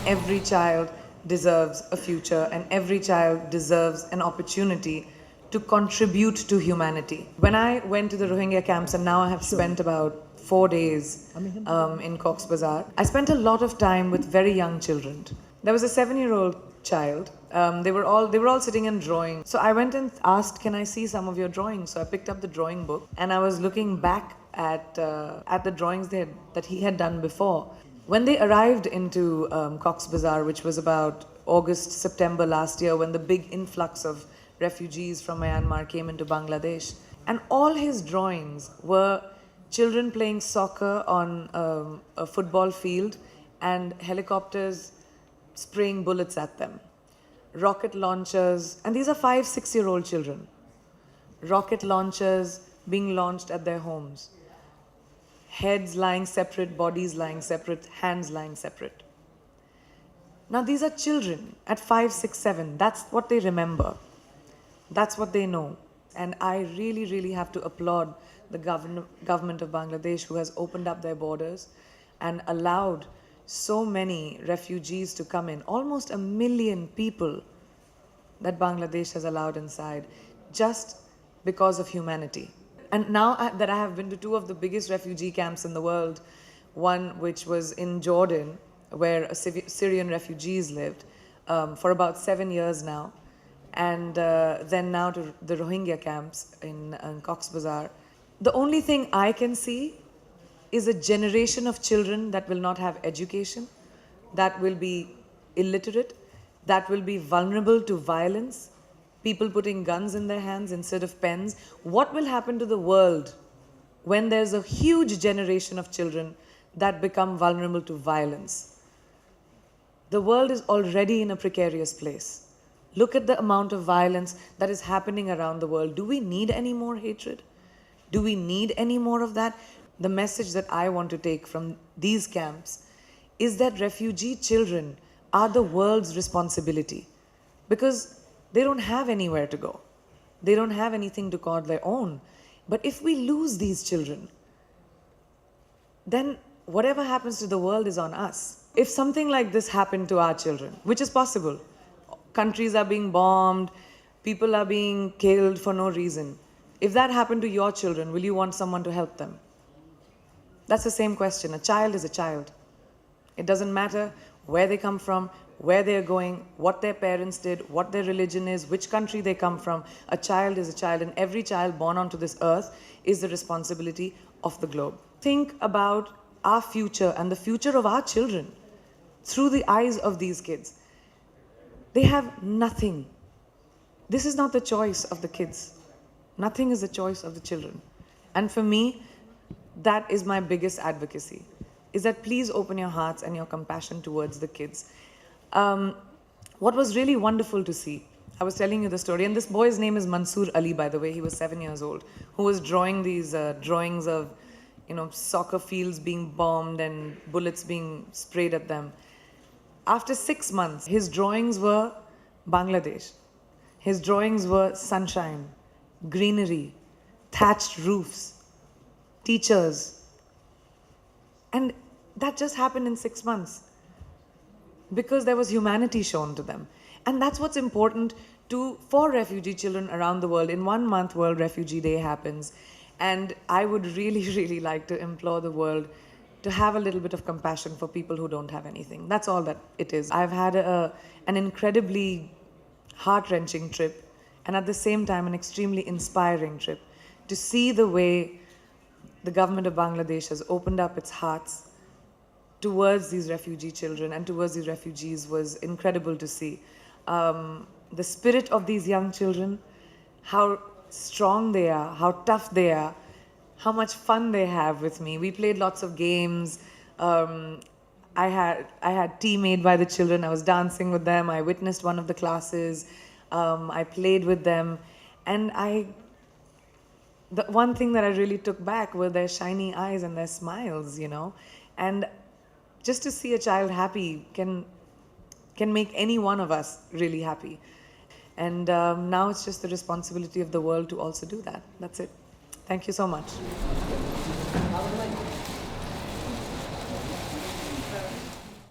every child deserves a future and every child deserves an opportunity to contribute to humanity. When I went to the Rohingya camps, and now I have spent about 4 days in Cox's Bazar, I spent a lot of time with very young children. There was a 7-year-old child. They were all sitting and drawing. So I went and asked, "Can I see some of your drawings?" So I picked up the drawing book and I was looking back at the drawings that he had done before. When they arrived into Cox's Bazar, which was about August, September last year, when the big influx of refugees from Myanmar came into Bangladesh, and all his drawings were children playing soccer on a football field and helicopters spraying bullets at them, rocket launchers, and these are 5-6-year-old children, rocket launchers being launched at their homes, heads lying separate, bodies lying separate, hands lying separate. Now these are children at 5, 6, 7. That's what they remember. That's what they know. And I really, really have to applaud the government of Bangladesh, who has opened up their borders and allowed so many refugees to come in. Almost 1 million people that Bangladesh has allowed inside, just because of humanity. And now that I have been to 2 of the biggest refugee camps in the world, one which was in Jordan, where Syrian refugees lived for about 7 years now, and then now to the Rohingya camps in Cox's Bazar. The only thing I can see is a generation of children that will not have education, that will be illiterate, that will be vulnerable to violence, people putting guns in their hands instead of pens. What will happen to the world when there's a huge generation of children that become vulnerable to violence? The world is already in a precarious place. Look at the amount of violence that is happening around the world. Do we need any more hatred? Do we need any more of that? The message that I want to take from these camps is that refugee children are the world's responsibility, because they don't have anywhere to go. They don't have anything to call their own. But if we lose these children, then whatever happens to the world is on us. If something like this happened to our children, which is possible, countries are being bombed, people are being killed for no reason. If that happened to your children, will you want someone to help them? That's the same question. A child is a child. It doesn't matter where they come from, where they're going, what their parents did, what their religion is, which country they come from. A child is a child, and every child born onto this earth is the responsibility of the globe. Think about our future and the future of our children through the eyes of these kids. They have nothing. This is not the choice of the kids. Nothing is the choice of the children. And for me, that is my biggest advocacy, is that please open your hearts and your compassion towards the kids. What was really wonderful to see, I was telling you the story, and this boy's name is Mansoor Ali, by the way. He was 7 years old, who was drawing these drawings of, soccer fields being bombed and bullets being sprayed at them. After 6 months, his drawings were Bangladesh. His drawings were sunshine, greenery, thatched roofs, teachers. And that just happened in 6 months because there was humanity shown to them. And that's what's important for refugee children around the world. In 1 month, World Refugee Day happens. And I would really, really like to implore the world to have a little bit of compassion for people who don't have anything. That's all that it is. I've had an incredibly heart-wrenching trip, and at the same time an extremely inspiring trip, to see the way the government of Bangladesh has opened up its hearts towards these refugee children and towards these refugees was incredible to see. The spirit of these young children, how strong they are, how tough they are, how much fun they have with me. We played lots of games. I had tea made by the children. I was dancing with them. I witnessed one of the classes. I played with them. And the one thing that I really took back were their shiny eyes and their smiles, And just to see a child happy can make any one of us really happy. And now it's just the responsibility of the world to also do that. That's it. Thank you so much.